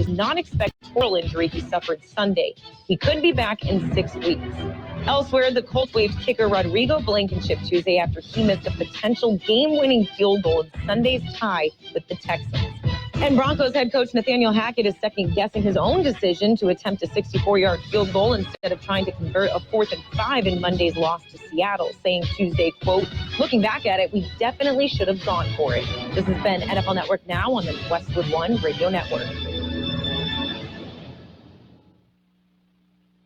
does not expect oral injury he suffered Sunday. He could be back in 6 weeks. Elsewhere, the Colts waived kicker Rodrigo Blankenship Tuesday after he missed a potential game-winning field goal in Sunday's tie with the Texans. And Broncos head coach Nathaniel Hackett is second-guessing his own decision to attempt a 64-yard field goal instead of trying to convert a 4th and 5 in Monday's loss to Seattle, saying Tuesday, quote, "Looking back at it, we definitely should have gone for it." This has been NFL Network Now on the Westwood One Radio Network.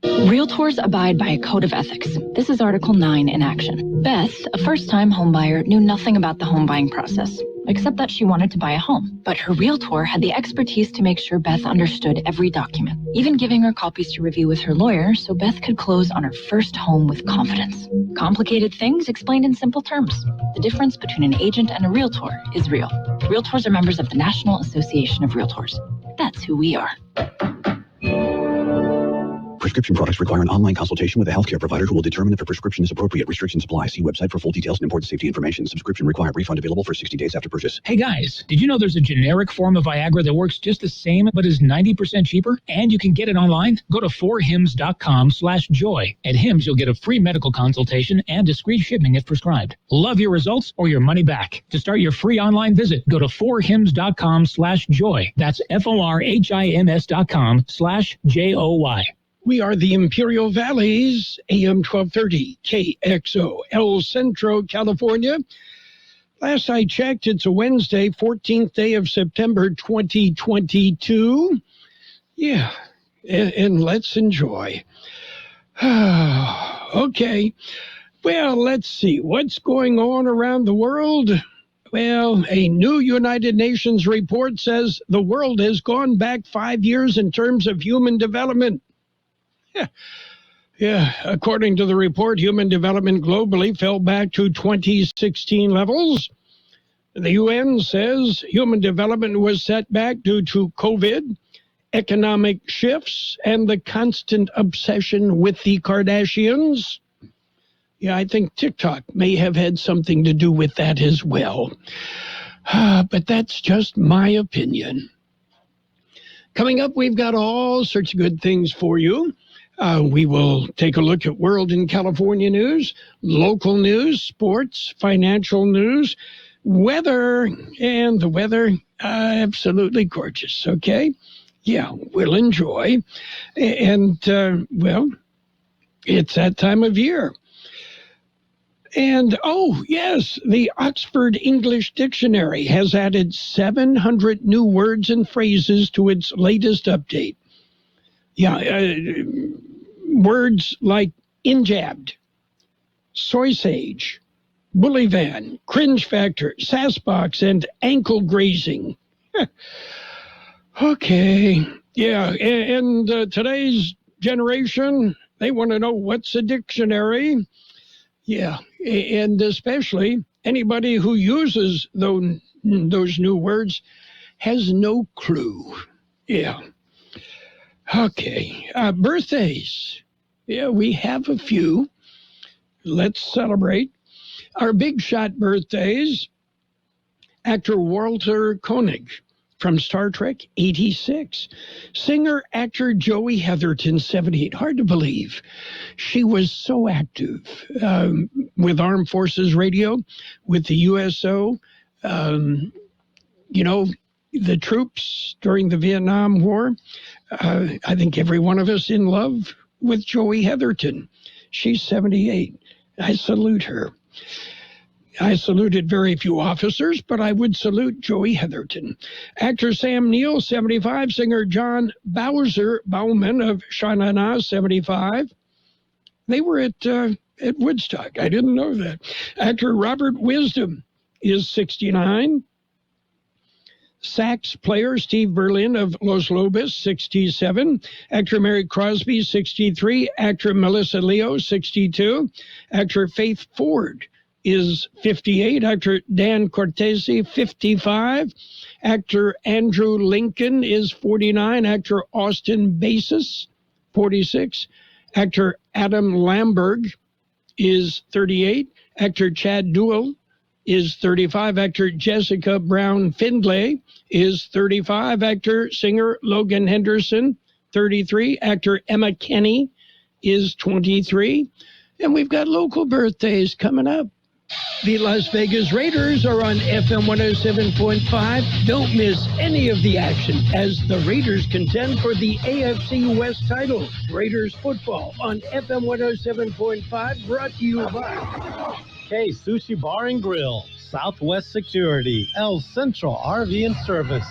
Realtors abide by a code of ethics. This is Article 9 in action. Beth, a first-time homebuyer, knew nothing about the home buying process, except that she wanted to buy a home. But her realtor had the expertise to make sure Beth understood every document, even giving her copies to review with her lawyer so Beth could close on her first home with confidence. Complicated things explained in simple terms. The difference between an agent and a realtor is real. Realtors are members of the National Association of Realtors. That's who we are. Prescription products require an online consultation with a healthcare provider who will determine if a prescription is appropriate. Restrictions apply. See website for full details and important safety information. Subscription required. Refund available for 60 days after purchase. Hey guys, did you know there's a generic form of Viagra that works just the same but is 90% cheaper? And you can get it online? Go to 4hims.com/joy. At Hims, you'll get a free medical consultation and discreet shipping if prescribed. Love your results or your money back. To start your free online visit, go to 4hims.com/joy. That's FORHIMS.com/JOY. We are the Imperial Valley's AM 1230 KXO, El Centro, California. Last I checked, it's a Wednesday, 14th day of September 2022. Yeah, and let's enjoy. Okay, well, let's see. What's going on around the world? Well, a new United Nations report says the world has gone back 5 years in terms of human development. Yeah. According to the report, human development globally fell back to 2016 levels. The UN says human development was set back due to COVID, economic shifts, and the constant obsession with the Kardashians. Yeah, I think TikTok may have had something to do with that as well. But that's just my opinion. Coming up, we've got all sorts of good things for you. We will take a look at world and California news, local news, sports, financial news, weather, and the weather, absolutely gorgeous, okay? Yeah, we'll enjoy. And, well, it's that time of year. And, oh, yes, the Oxford English Dictionary has added 700 new words and phrases to its latest update. Yeah, words like injabbed, soy sage, bully van, cringe factor, sassbox, and ankle grazing. Okay, yeah, and today's generation, they want to know what's a dictionary. Yeah, and especially anybody who uses those new words has no clue. Yeah. Okay, birthdays. Yeah, we have a few. Let's celebrate. Our big shot birthdays. Actor Walter Koenig from Star Trek, 86. Singer-actor Joey Heatherton, 78. Hard to believe. She was so active with Armed Forces Radio, with the USO. You know, the troops during the Vietnam War. I think every one of us in love with Joey Heatherton. She's 78. I salute her. I saluted very few officers, but I would salute Joey Heatherton. Actor Sam Neill, 75. Singer John Bauman of Sha-Na-Na, 75. They were at Woodstock. I didn't know that. Actor Robert Wisdom is 69. Sax player Steve Berlin of Los Lobos, 67. Actor Mary Crosby, 63. Actor Melissa Leo, 62. Actor Faith Ford is 58. Actor Dan Cortese, 55. Actor Andrew Lincoln is 49. Actor Austin Basis, 46. Actor Adam Lamberg is 38. Actor Chad Duell is 35. Actor Jessica Brown Findlay is 35. Actor, singer Logan Henderson, 33. Actor Emma Kenny is 23. And we've got local birthdays coming up. The Las Vegas Raiders are on FM 107.5. Don't miss any of the action as the Raiders contend for the AFC West title. Raiders football on FM 107.5, brought to you by K Sushi Bar and Grill, Southwest Security, El Central RV and Service.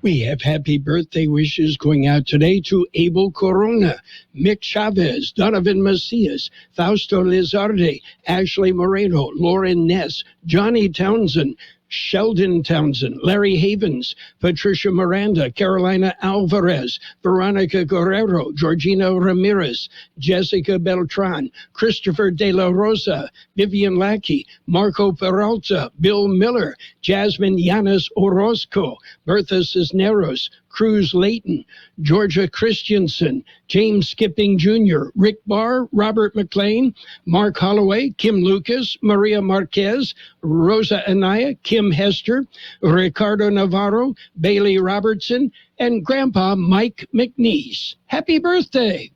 We have happy birthday wishes going out today to Abel Corona, Mick Chavez, Donovan Macias, Fausto Lizarde, Ashley Moreno, Lauren Ness, Johnny Townsend, Sheldon Townsend, Larry Havens, Patricia Miranda, Carolina Alvarez, Veronica Guerrero, Georgina Ramirez, Jessica Beltran, Christopher De La Rosa, Vivian Lackey, Marco Peralta, Bill Miller, Jasmine Yanis Orozco, Bertha Cisneros, Cruz Layton, Georgia Christensen, James Skipping Jr., Rick Barr, Robert McLean, Mark Holloway, Kim Lucas, Maria Marquez, Rosa Anaya, Kim Hester, Ricardo Navarro, Bailey Robertson, and Grandpa Mike McNeese. Happy birthday!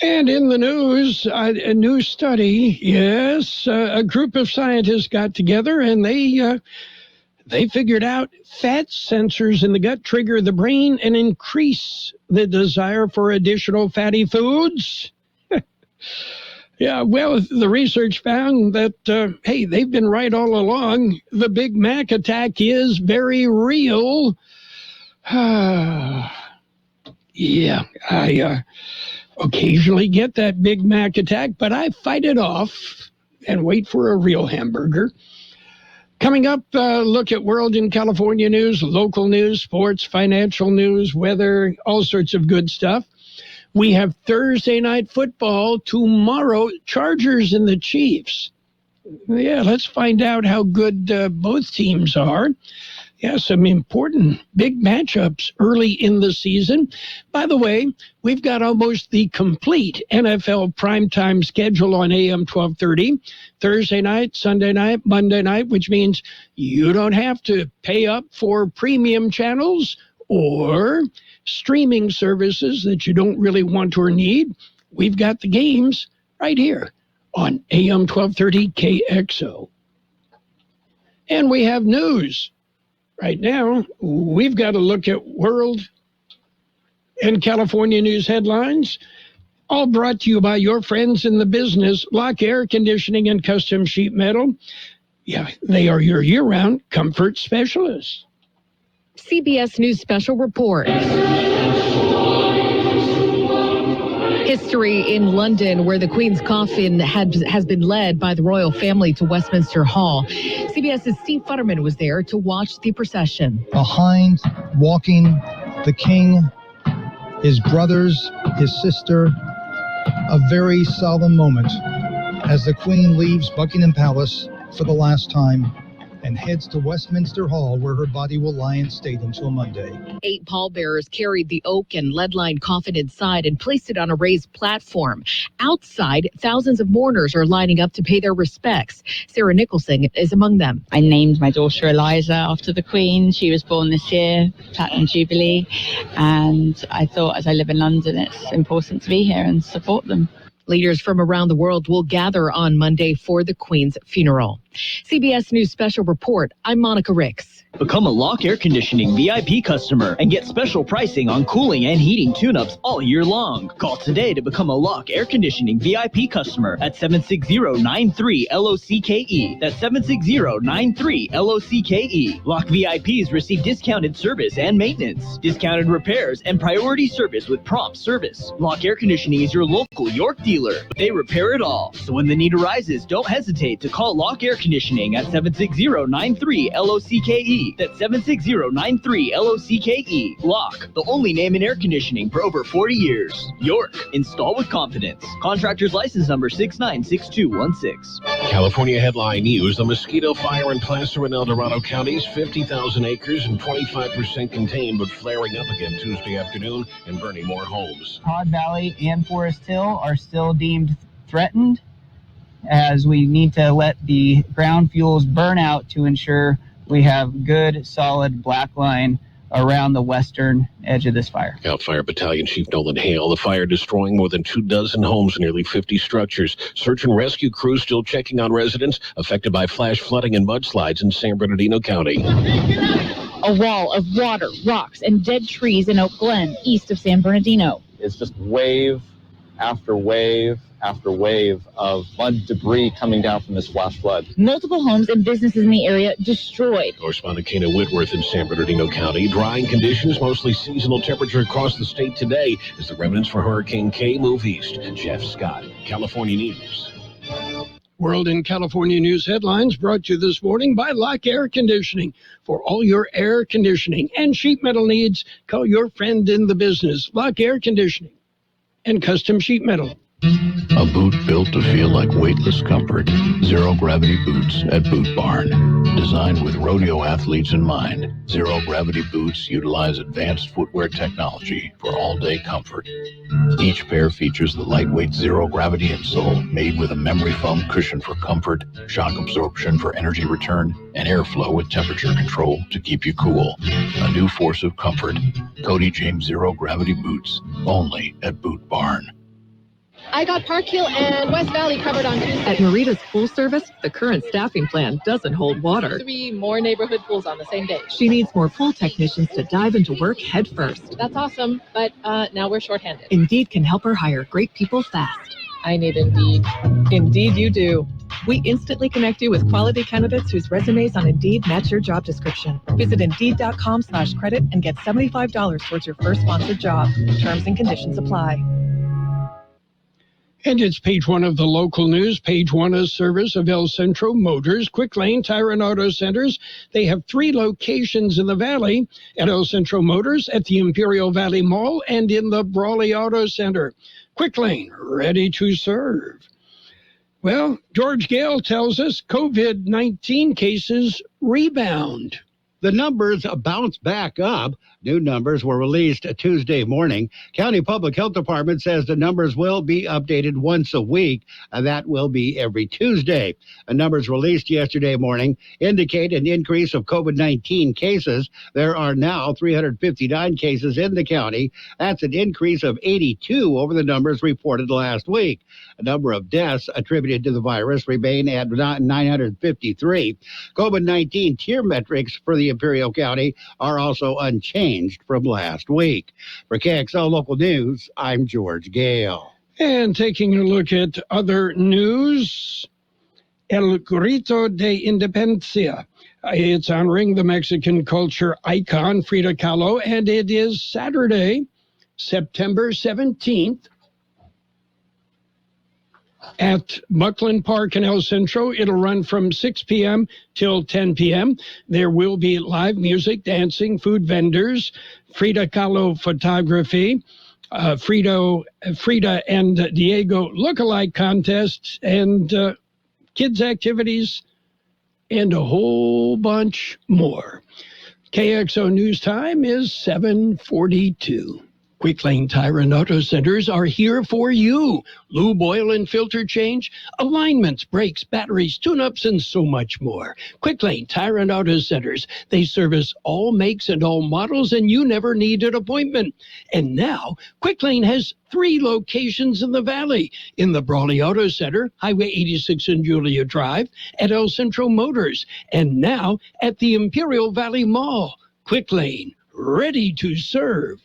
And in the news, a new study, yes, a group of scientists got together and they figured out fat sensors in the gut trigger the brain and increase the desire for additional fatty foods. Yeah, well, the research found that, hey, they've been right all along. The Big Mac attack is very real. Yeah, I occasionally get that Big Mac attack, but I fight it off and wait for a real hamburger. Coming up, look at world and California news, local news, sports, financial news, weather, all sorts of good stuff. We have Thursday night football tomorrow, Chargers and the Chiefs. Yeah, let's find out how good both teams are. Yeah, some important big matchups early in the season. By the way, we've got almost the complete NFL primetime schedule on AM 1230. Thursday night, Sunday night, Monday night, which means you don't have to pay up for premium channels or streaming services that you don't really want or need. We've got the games right here on AM 1230 KXO. And we have news. Right now, we've got to look at world and California news headlines, all brought to you by your friends in the business, Lock Air Conditioning and Custom Sheet Metal. Yeah, they are your year-round comfort specialists. CBS News Special Report. History in London, where the Queen's coffin has been led by the royal family to Westminster Hall. CBS's Steve Futterman was there to watch the procession. Behind, walking, the king, his brothers, his sister. A very solemn moment as the Queen leaves Buckingham Palace for the last time and heads to Westminster Hall, where her body will lie in state until Monday. 8 pallbearers carried the oak and lead-lined coffin inside and placed it on a raised platform. Outside, thousands of mourners are lining up to pay their respects. Sarah Nicholson is among them. I named my daughter Eliza after the Queen. She was born this year, Platinum Jubilee. And I thought, as I live in London, it's important to be here and support them. Leaders from around the world will gather on Monday for the Queen's funeral. CBS News Special Report. I'm Monica Ricks. Become a Lock Air Conditioning VIP customer and get special pricing on cooling and heating tune-ups all year long. Call today to become a Lock Air Conditioning VIP customer at 760-93-LOCKE. That's 760-93-LOCKE. Lock VIPs receive discounted service and maintenance, discounted repairs, and priority service with prompt service. Lock Air Conditioning is your local York dealer. They repair it all. So when the need arises, don't hesitate to call Lock Air Conditioning at 760-93-LOCKE. That's 760-93-LOCKE. Lock, the only name in air conditioning for over 40 years. York, install with confidence. Contractor's license number 696216. California headline news: the mosquito fire in Placer and El Dorado counties, 50,000 acres and 25% contained, but flaring up again Tuesday afternoon and burning more homes. Todd Valley and Forest Hill are still deemed threatened. as we need to let the ground fuels burn out to ensure we have good, solid black line around the western edge of this fire. Cal Fire Battalion Chief Nolan Hale. The fire destroying more than 24 homes and nearly 50 structures. Search and rescue crews still checking on residents affected by flash flooding and mudslides in San Bernardino County. A wall of water, rocks, and dead trees in Oak Glen, east of San Bernardino. It's just wave after wave after wave of mud debris coming down from this flash flood. Multiple homes and businesses in the area destroyed. Correspondent Kana Whitworth in San Bernardino County. Drying conditions, mostly seasonal temperature across the state today as the remnants for Hurricane K move east. Jeff Scott, California News. World in California News headlines brought to you this morning by Lock Air Conditioning. For all your air conditioning and sheet metal needs, call your friend in the business. Lock Air Conditioning and Custom Sheet Metal. A boot built to feel like weightless comfort. Zero gravity boots at Boot Barn. Designed with rodeo athletes in mind, zero gravity boots utilize advanced footwear technology for all-day comfort. Each pair features the lightweight zero gravity insole made with a memory foam cushion for comfort, shock absorption for energy return, and airflow with temperature control to keep you cool. A new force of comfort. Cody James Zero Gravity Boots, only at Boot Barn. I got Park Hill and West Valley covered on Tuesday. At Marita's Pool Service, the current staffing plan doesn't hold water. 3 more neighborhood pools on the same day. She needs more pool technicians to dive into work head first. That's awesome, but now we're shorthanded. Indeed can help her hire great people fast. I need Indeed. Indeed you do. We instantly connect you with quality candidates whose resumes on Indeed match your job description. Visit Indeed.com/credit and get $75 towards your first sponsored job. Terms and conditions apply. And it's page one of the local news. Page one is service of El Centro Motors, Quick Lane Tire and Auto Centers. They have 3 locations in the Valley at El Centro Motors, at the Imperial Valley Mall, and in the Brawley Auto Center. Quick Lane, ready to serve. Well, George Gale tells us COVID-19 cases rebound. The numbers bounce back up. New numbers were released Tuesday morning. County Public Health Department says the numbers will be updated once a week. That will be every Tuesday. The numbers released yesterday morning indicate an increase of COVID-19 cases. There are now 359 cases in the county. That's an increase of 82 over the numbers reported last week. A number of deaths attributed to the virus remain at 953. COVID-19 tier metrics for the Imperial County are also unchanged from last week. For Kxo Local News, I'm George Gale. And taking a look at other news, El Grito de Independencia. It's honoring the Mexican culture icon Frida Kahlo, and it is Saturday, September 17th, at Buckley Park in El Centro. It'll run from 6 p.m. till 10 p.m. There will be live music, dancing, food vendors, Frida Kahlo photography, Frida and Diego lookalike contests, and kids' activities, and a whole bunch more. KXO News Time is 7:42. Quick Lane Tire and Auto Centers are here for you. Lube, oil, and filter change, alignments, brakes, batteries, tune-ups, and so much more. Quick Lane Tire and Auto Centers. They service all makes and all models, and you never need an appointment. And now, Quick Lane has 3 locations in the Valley. In the Brawley Auto Center, Highway 86 and Julia Drive, at El Centro Motors, and now at the Imperial Valley Mall. Quick Lane, ready to serve.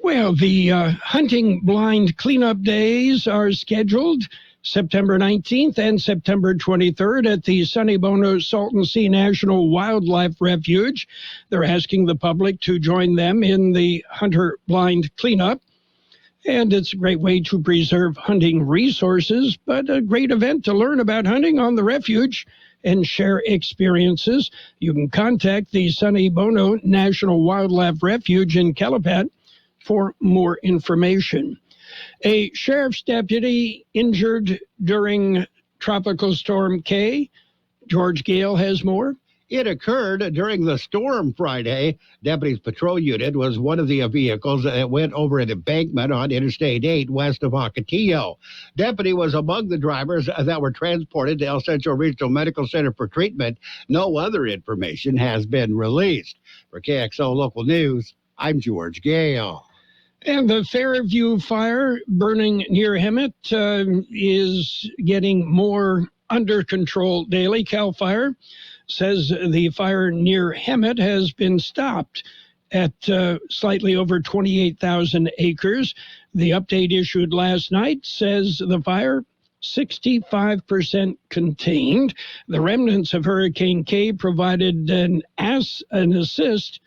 Well, the hunting blind cleanup days are scheduled September 19th and September 23rd at the Sonny Bono Salton Sea National Wildlife Refuge. They're asking the public to join them in the hunter blind cleanup. And it's a great way to preserve hunting resources, but a great event to learn about hunting on the refuge and share experiences. You can contact the Sonny Bono National Wildlife Refuge in Calipat for more information. A sheriff's deputy injured during Tropical Storm K. George Gale has more. It occurred during the storm Friday. Deputies' patrol unit was one of the vehicles that went over an embankment on Interstate 8 west of Ocotillo. Deputy was among the drivers that were transported to El Centro Regional Medical Center for treatment. No other information has been released. For KXO Local News, I'm George Gale. And the Fairview fire burning near Hemet is getting more under control daily. CAL FIRE says the fire near Hemet has been stopped at slightly over 28,000 acres. The update issued last night says the fire 65% contained. The remnants of Hurricane K provided an assist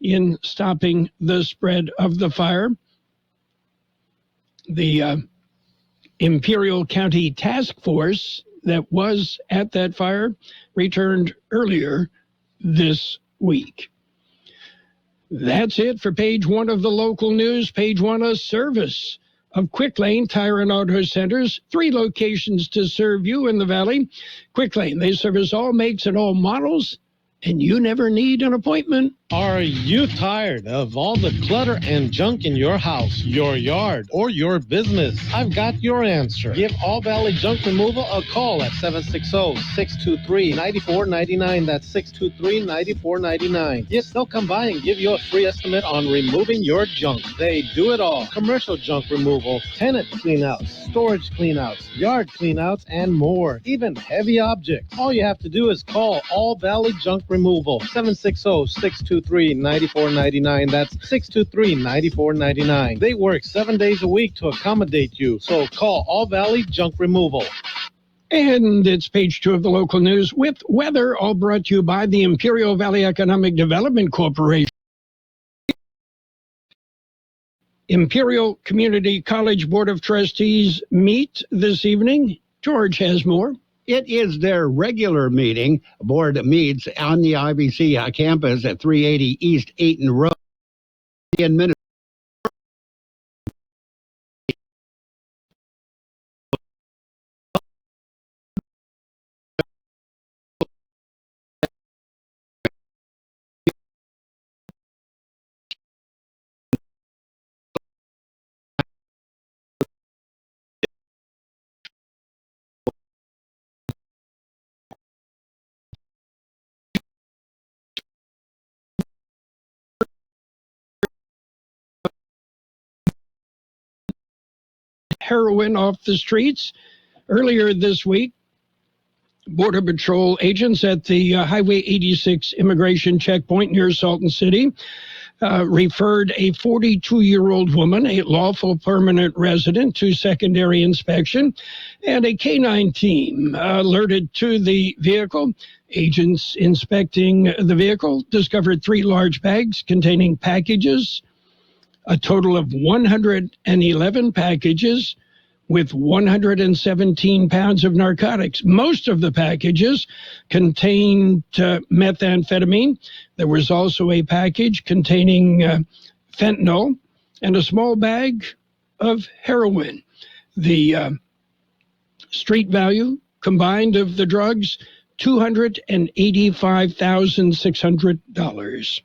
in stopping the spread of the fire. The Imperial County Task Force that was at that fire returned earlier this week. That's it for page one of the local news. Page one, a service of Quick Lane Tire and Auto Centers. 3 locations to serve you in the Valley. Quick Lane, they service all makes and all models, and you never need an appointment. Are you tired of all the clutter and junk in your house, your yard, or your business? I've got your answer. Give All Valley Junk Removal a call at 760-623-9499. That's 623-9499. Yes, they'll come by and give you a free estimate on removing your junk. They do it all. Commercial junk removal, tenant cleanouts, storage cleanouts, yard cleanouts, and more. Even heavy objects. All you have to do is call All Valley Junk Removal. 760-623-9499. That's 623-9499. They work 7 days a week to accommodate you. So call All Valley Junk Removal. And it's page 2 of the local news with weather, all brought to you by the Imperial Valley Economic Development Corporation. Imperial Community College Board of Trustees meet this evening. George has more. It is their regular meeting. The board meets on the IVC campus at 380 East 8th Road in Minnesota. Heroin off the streets. Earlier this week, Border Patrol agents at the Highway 86 immigration checkpoint near Salton City referred a 42-year-old woman, a lawful permanent resident, to secondary inspection, and a canine team alerted to the vehicle. Agents inspecting the vehicle discovered 3 large bags containing packages, a total of 111 packages with 117 pounds of narcotics. Most of the packages contained methamphetamine. There was also a package containing fentanyl and a small bag of heroin. The street value combined of the drugs, $285,600.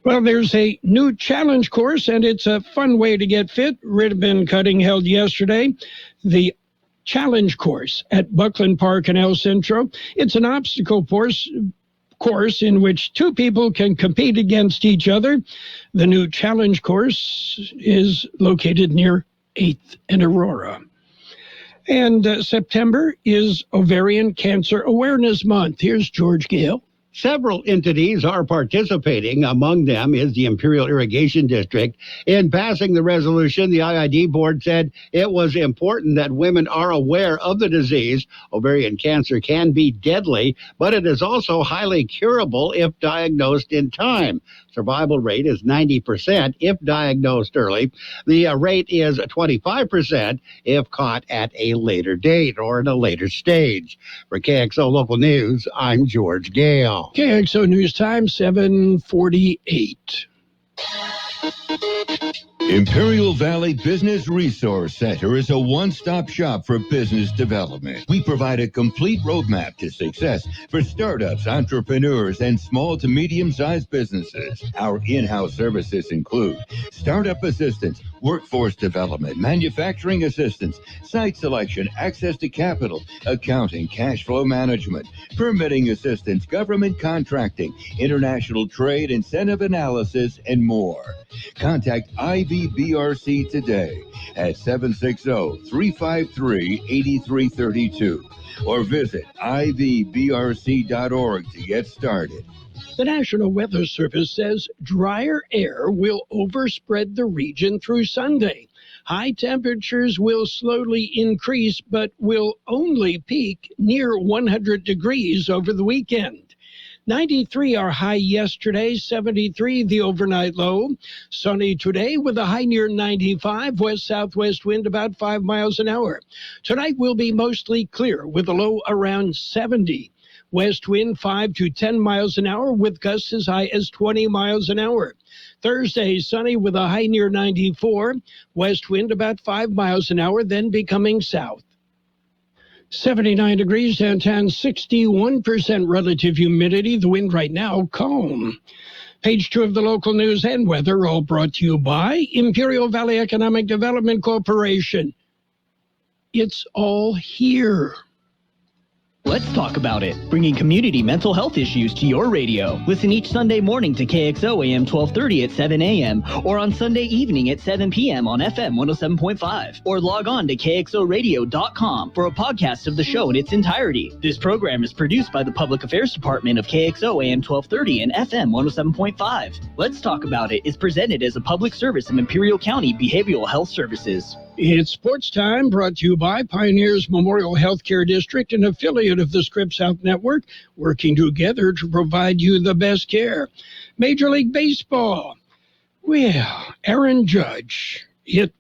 Well, there's a new challenge course, and it's a fun way to get fit. Ribbon cutting held yesterday. The challenge course at Buckley Park in El Centro. It's an obstacle course in which 2 people can compete against each other. The new challenge course is located near 8th and Aurora. And September is Ovarian Cancer Awareness Month. Here's George Gale. Several entities are participating. Among them is the Imperial Irrigation District. In passing the resolution, the IID board said it was important that women are aware of the disease. Ovarian cancer can be deadly, but it is also highly curable if diagnosed in time. Survival rate is 90% if diagnosed early. The rate is 25% if caught at a later date or at a later stage. For KXO Local News, I'm George Gale. KXO News Time, 7:48. Imperial Valley Business Resource Center is a one-stop shop for business development. We provide a complete roadmap to success for startups, entrepreneurs, and small to medium-sized businesses. Our in-house services include startup assistance, workforce development, manufacturing assistance, site selection, access to capital, accounting, cash flow management, permitting assistance, government contracting, international trade, incentive analysis, and more. Contact IVBRC today at 760-353-8332 or visit ivbrc.org to get started. The National Weather Service says drier air will overspread the region through Sunday. High temperatures will slowly increase, but will only peak near 100 degrees over the weekend. 93 our high yesterday, 73 the overnight low. Sunny today with a high near 95, west-southwest wind about 5 miles an hour. Tonight will be mostly clear with a low around 70. West wind 5 to 10 miles an hour with gusts as high as 20 miles an hour. Thursday, sunny with a high near 94. West wind about 5 miles an hour, then becoming south. 79 degrees downtown, 61% relative humidity. The wind right now, calm. Page 2 of the local news and weather, all brought to you by Imperial Valley Economic Development Corporation. It's all here. Let's talk about it. Bringing community mental health issues to your radio. Listen each Sunday morning to Kxo AM 1230 at 7 a.m. or on Sunday evening at 7 p.m. on FM 107.5. Or log on to kxoradio.com for a podcast of the show in its entirety. This program is produced by the Public Affairs Department of Kxo AM 1230 and FM 107.5. Let's Talk About It is presented as a public service of Imperial County Behavioral Health Services. It's sports time, brought to you by Pioneers Memorial Healthcare District, an affiliate of the Scripps Health Network, working together to provide you the best care. Major League Baseball. Well, Aaron Judge hit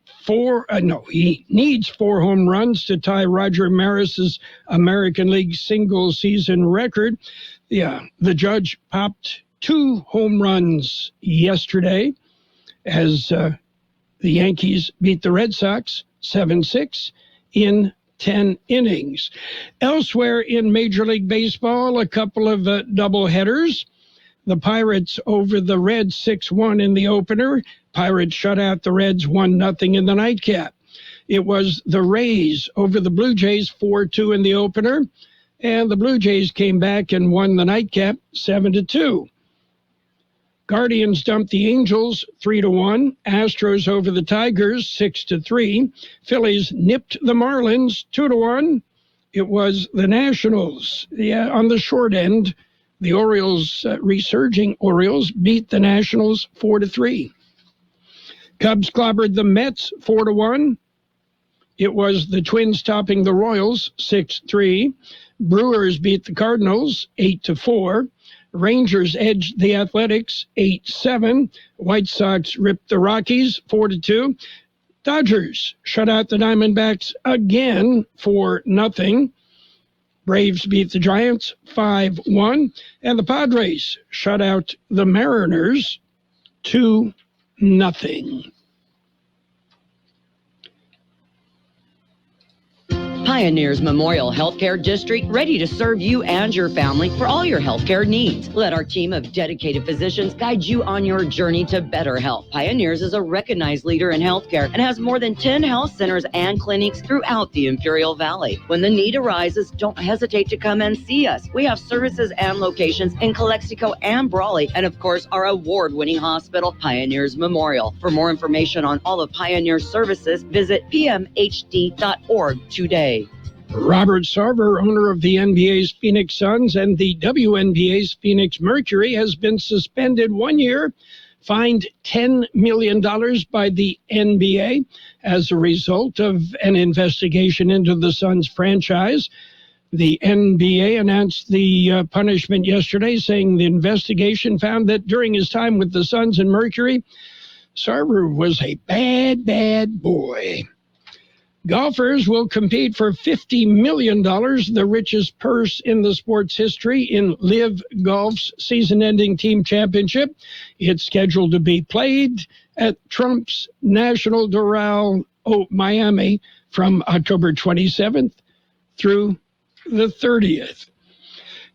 he needs 4 home runs to tie Roger Maris's American League single season record. Yeah, the Judge popped 2 home runs yesterday as the Yankees beat the Red Sox 7-6 in 10 innings. Elsewhere in Major League Baseball, a couple of doubleheaders. The Pirates over the Reds 6-1 in the opener. Pirates shut out the Reds 1-0 in the nightcap. It was the Rays over the Blue Jays 4-2 in the opener. And the Blue Jays came back and won the nightcap 7-2. Guardians dumped the Angels 3-1. Astros over the Tigers 6-3. Phillies nipped the Marlins 2-1. It was the Nationals. On the short end, the Orioles, resurging Orioles, beat the Nationals 4-3. Cubs clobbered the Mets 4-1. It was the Twins topping the Royals 6-3. Brewers beat the Cardinals 8-4. Rangers edged the Athletics 8-7. White Sox ripped the Rockies 4-2. Dodgers shut out the Diamondbacks again 4-0. Braves beat the Giants 5-1. And the Padres shut out the Mariners 2-0. Pioneers Memorial Healthcare District, ready to serve you and your family for all your healthcare needs. Let our team of dedicated physicians guide you on your journey to better health. Pioneers is a recognized leader in healthcare and has more than 10 health centers and clinics throughout the Imperial Valley. When the need arises, don't hesitate to come and see us. We have services and locations in Calexico and Brawley, and of course, our award-winning hospital, Pioneers Memorial. For more information on all of Pioneer's services, visit pmhd.org today. Robert Sarver, owner of the NBA's Phoenix Suns and the WNBA's Phoenix Mercury, has been suspended 1 year, fined $10 million by the NBA as a result of an investigation into the Suns franchise. The NBA announced the punishment yesterday, saying the investigation found that during his time with the Suns and Mercury, Sarver was a bad, bad boy. Golfers will compete for $50 million, the richest purse in the sport's history, in Live Golf's season-ending team championship. It's scheduled to be played at Trump's National Doral, Miami, from October 27th through the 30th.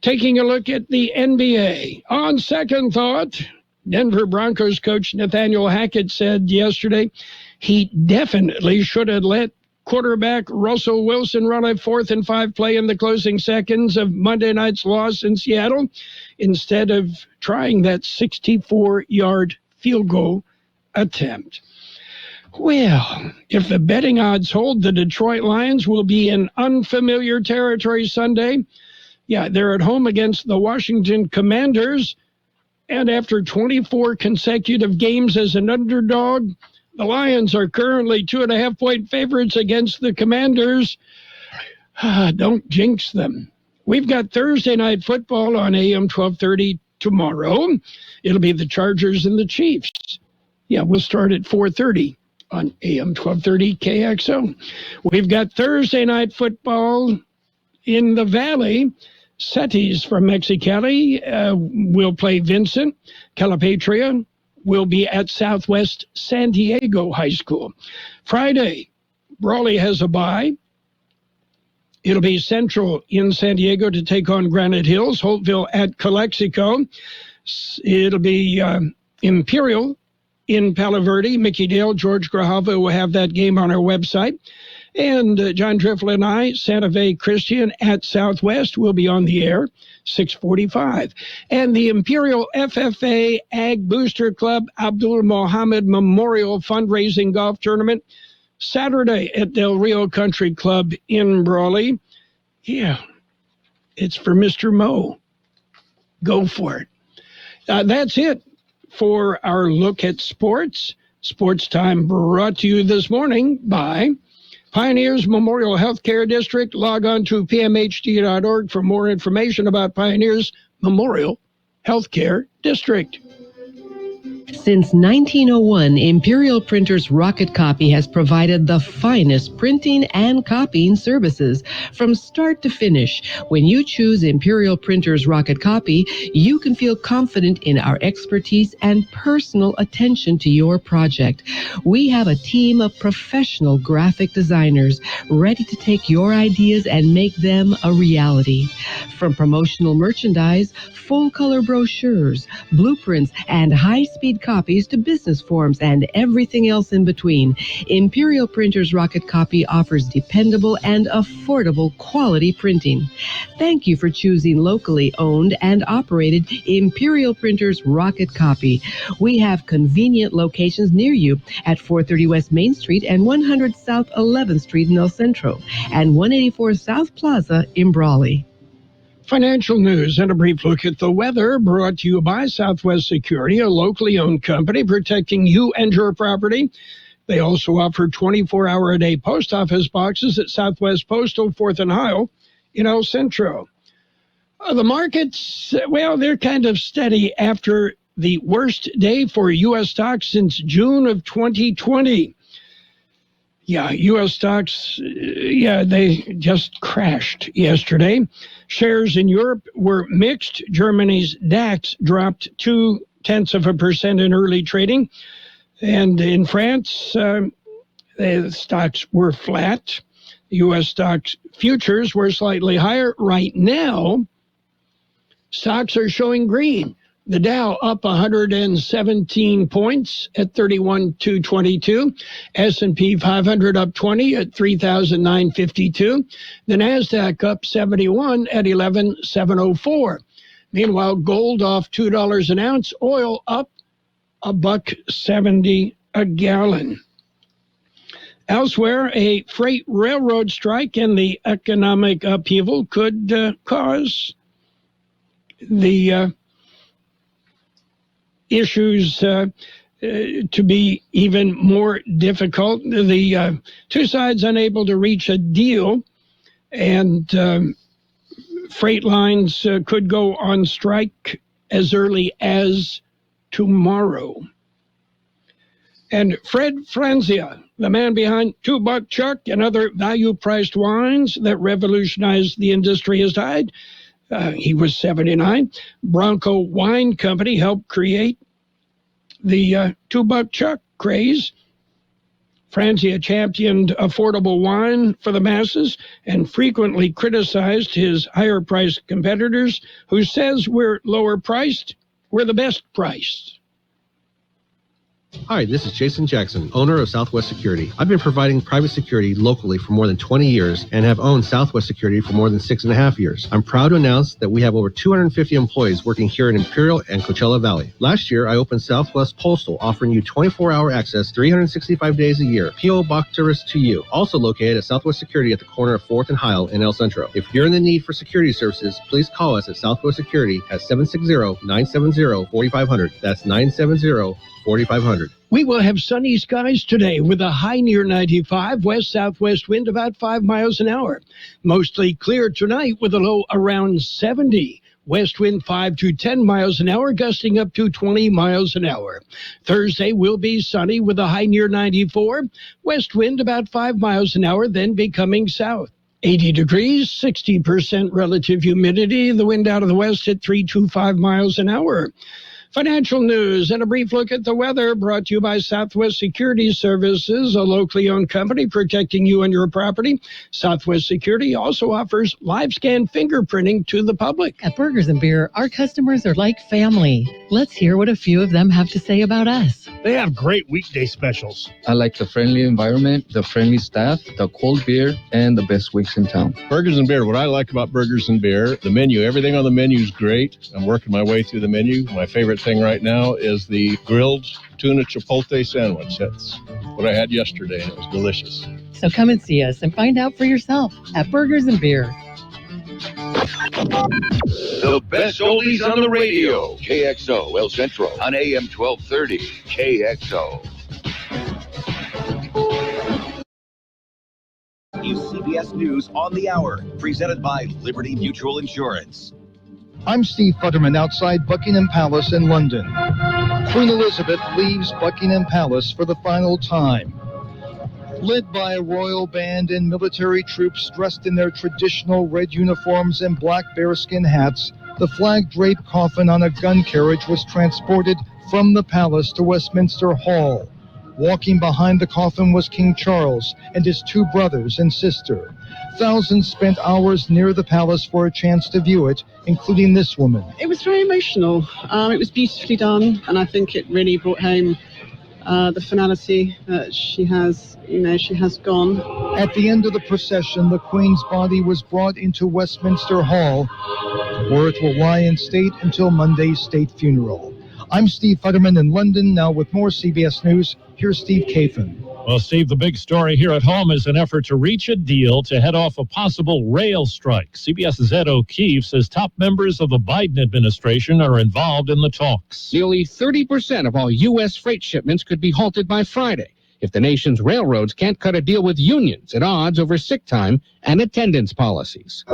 Taking a look at the NBA. On second thought, Denver Broncos coach Nathaniel Hackett said yesterday he definitely should have let quarterback Russell Wilson run a 4th and 5 play in the closing seconds of Monday night's loss in Seattle instead of trying that 64-yard field goal attempt. Well, if the betting odds hold, the Detroit Lions will be in unfamiliar territory Sunday. Yeah, they're at home against the Washington Commanders. And after 24 consecutive games as an underdog, the Lions are currently 2.5-point favorites against the Commanders. Don't jinx them. We've got Thursday night football on AM 1230 tomorrow. It'll be the Chargers and the Chiefs. Yeah, we'll start at 4:30 on AM 1230 KXO. We've got Thursday night football in the Valley. Setis from Mexicali will play Vincent. Calipatria will be at Southwest San Diego High School. Friday, Brawley has a bye. It'll be Central in San Diego to take on Granite Hills. Holtville at Calexico. It'll be Imperial in Palo Verde. Mickey Dale, George Grijalva will have that game on our website. And John Triffle and I, Santa Fe Christian at Southwest, will be on the air, 6:45. And the Imperial FFA Ag Booster Club Abdul Mohammed Memorial Fundraising Golf Tournament, Saturday at Del Rio Country Club in Brawley. Yeah, it's for Mr. Mo. Go for it. That's it for our look at sports. Sports Time brought to you this morning by Pioneers Memorial Healthcare District. Log on to pmhd.org for more information about Pioneers Memorial Healthcare District. Since 1901, Imperial Printers Rocket Copy has provided the finest printing and copying services from start to finish. When you choose Imperial Printers Rocket Copy, you can feel confident in our expertise and personal attention to your project. We have a team of professional graphic designers ready to take your ideas and make them a reality. From promotional merchandise, full-color brochures, blueprints, and high-speed copies to business forms and everything else in between, Imperial Printers Rocket Copy offers dependable and affordable quality printing. Thank you for choosing locally owned and operated Imperial Printers Rocket Copy. We have convenient locations near you at 430 West Main Street and 100 South 11th Street in El Centro and 184 South Plaza in Brawley. Financial news and a brief look at the weather brought to you by Southwest Security, a locally owned company protecting you and your property. They also offer 24-hour-a-day post office boxes at Southwest Postal, 4th and Heil in El Centro. The markets, well, they're kind of steady after the worst day for U.S. stocks since June of 2020. Yeah, U.S. stocks, they just crashed yesterday. Shares in Europe were mixed. Germany's DAX dropped 0.2% in early trading. And in France, the stocks were flat. U.S. stocks futures were slightly higher. Right now, stocks are showing green. The Dow up 117 points at 31,222. S&P 500 up 20 at 3,952. The NASDAQ up 71 at 11,704. Meanwhile, gold off $2 an ounce. Oil up $1.70 a gallon. Elsewhere, a freight railroad strike and the economic upheaval could cause the issues to be even more difficult. The two sides unable to reach a deal, and freight lines could go on strike as early as tomorrow. And Fred Franzia, the man behind $2 Chuck and other value-priced wines that revolutionized the industry, has died. He was 79. Bronco Wine Company helped create the $2 Chuck craze. Franzia championed affordable wine for the masses and frequently criticized his higher-priced competitors, who says we're lower-priced, we're the best priced. Hi, this is Jason Jackson, owner of Southwest Security. I've been providing private security locally for more than 20 years and have owned Southwest Security for more than 6.5 years. I'm proud to announce that we have over 250 employees working here in Imperial and Coachella Valley. Last year, I opened Southwest Postal, offering you 24-hour access 365 days a year. P.O. Box service to you. Also located at Southwest Security at the corner of 4th and Heil in El Centro. If you're in the need for security services, please call us at Southwest Security at 760-970-4500. That's 970-4500. We will have sunny skies today with a high near 95, west-southwest wind about 5 miles an hour. Mostly clear tonight with a low around 70. West wind 5 to 10 miles an hour, gusting up to 20 miles an hour. Thursday will be sunny with a high near 94. West wind about 5 miles an hour, then becoming south. 80 degrees, 60% relative humidity. The wind out of the west at 3 to 5 miles an hour. Financial news and a brief look at the weather brought to you by Southwest Security Services, a locally owned company protecting you and your property. Southwest Security also offers live scan fingerprinting to the public. At Burgers and Beer, our customers are like family. Let's hear what a few of them have to say about us. They have great weekday specials. I like the friendly environment, the friendly staff, the cold beer, and the best wings in town. Burgers and Beer, what I like about Burgers and Beer, the menu, everything on the menu is great. I'm working my way through the menu. My favorite thing right now is the grilled tuna chipotle sandwich. That's what I had yesterday, and it was delicious. So come and see us and find out for yourself at Burgers and Beer. The best oldies on the radio. KXO El Centro on AM 1230. KXO. CBS News on the Hour, presented by Liberty Mutual Insurance. I'm Steve Futterman outside Buckingham Palace in London. Queen Elizabeth leaves Buckingham Palace for the final time. Led by a royal band and military troops dressed in their traditional red uniforms and black bearskin hats, the flag-draped coffin on a gun carriage was transported from the palace to Westminster Hall. Walking behind the coffin was King Charles and his 2 brothers and sister. Thousands spent hours near the palace for a chance to view it, including this woman. It was very emotional. It was beautifully done, and I think it really brought home the finality that she has gone. At the end of the procession, the Queen's body was brought into Westminster Hall, where it will lie in state until Monday's state funeral. I'm Steve Futterman in London. Now with more CBS News, here's Steve Kafin. Well, Steve, the big story here at home is an effort to reach a deal to head off a possible rail strike. CBS's Ed O'Keefe says top members of the Biden administration are involved in the talks. Nearly 30% of all U.S. freight shipments could be halted by Friday if the nation's railroads can't cut a deal with unions at odds over sick time and attendance policies.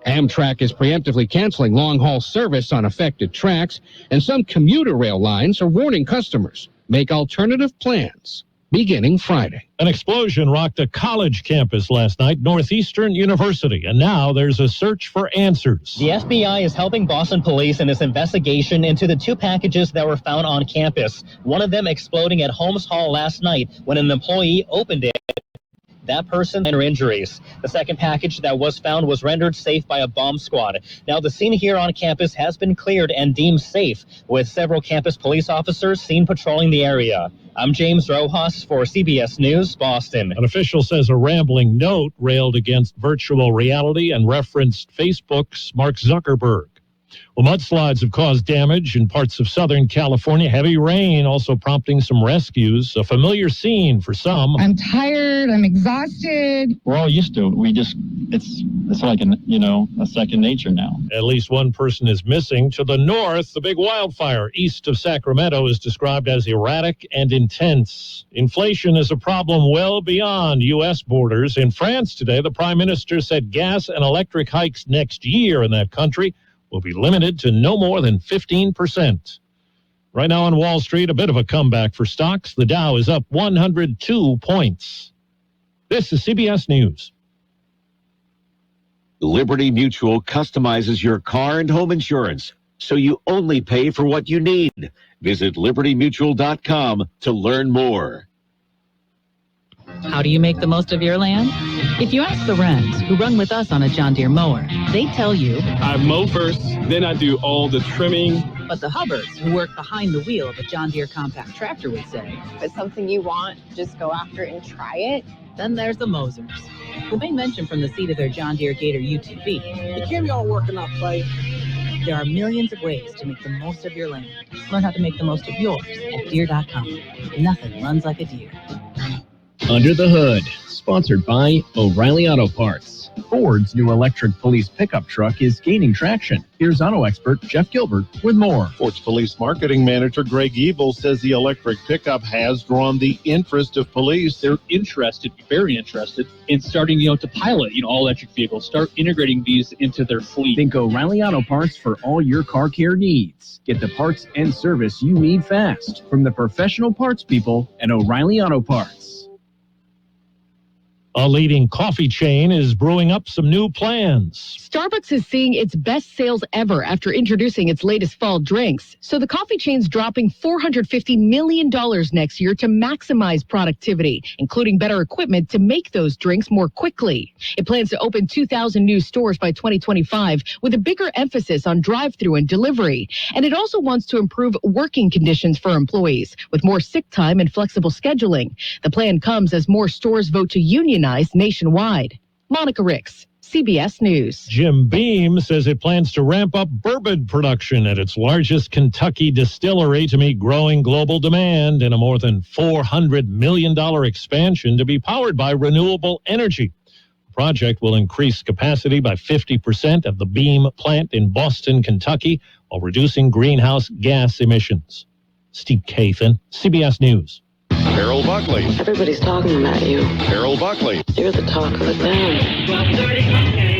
Amtrak is preemptively canceling long-haul service on affected tracks, and some commuter rail lines are warning customers, make alternative plans beginning Friday. An explosion rocked a college campus last night, Northeastern University, and now there's a search for answers. The FBI is helping Boston police in this investigation into the 2 packages that were found on campus, one of them exploding at Holmes Hall last night when an employee opened it. That person minor injuries. The second package that was found was rendered safe by a bomb squad. Now, the scene here on campus has been cleared and deemed safe, with several campus police officers seen patrolling the area. I'm James Rojas for CBS News, Boston. An official says a rambling note railed against virtual reality and referenced Facebook's Mark Zuckerberg. Well, mudslides have caused damage in parts of Southern California. Heavy rain also prompting some rescues. A familiar scene for some. I'm tired. I'm exhausted. We're all used to it. It's like a second nature now. At least one person is missing. To the north, the big wildfire east of Sacramento is described as erratic and intense. Inflation is a problem well beyond U.S. borders. In France today, the prime minister said gas and electric hikes next year in that country will be limited to no more than 15%. Right now on Wall Street, a bit of a comeback for stocks. The Dow is up 102 points. This is CBS News. Liberty Mutual customizes your car and home insurance, so you only pay for what you need. Visit libertymutual.com to learn more. How do you make the most of your land? If you ask the Wrens, who run with us on a John Deere mower, they tell you, I mow first, then I do all the trimming. But the Hubbards, who work behind the wheel of a John Deere compact tractor, would say, if it's something you want, just go after it and try it. Then there's the Mosers, who may mention from the seat of their John Deere Gator UTV. The Kim y'all working up, play. There are millions of ways to make the most of your land. Learn how to make the most of yours at Deere.com. Nothing runs like a Deere. Under the Hood, sponsored by O'Reilly Auto Parts. Ford's new electric police pickup truck is gaining traction. Here's auto expert Jeff Gilbert with more. Ford's police marketing manager Greg Ebel says the electric pickup has drawn the interest of police. They're interested, very interested, in starting, to pilot, all electric vehicles, start integrating these into their fleet. Think O'Reilly Auto Parts for all your car care needs. Get the parts and service you need fast from the professional parts people at O'Reilly Auto Parts. A leading coffee chain is brewing up some new plans. Starbucks is seeing its best sales ever after introducing its latest fall drinks. So the coffee chain's dropping $450 million next year to maximize productivity, including better equipment to make those drinks more quickly. It plans to open 2,000 new stores by 2025 with a bigger emphasis on drive-through and delivery. And it also wants to improve working conditions for employees with more sick time and flexible scheduling. The plan comes as more stores vote to unionize nationwide. Monica Ricks, CBS News. Jim Beam says it plans to ramp up bourbon production at its largest Kentucky distillery to meet growing global demand in a more than $400 million expansion to be powered by renewable energy. The project will increase capacity by 50% at the Beam plant in Boston, Kentucky, while reducing greenhouse gas emissions. Steve Kathan, CBS News. Carroll Buckley. Everybody's talking about you. Carroll Buckley. You're the talk of the town.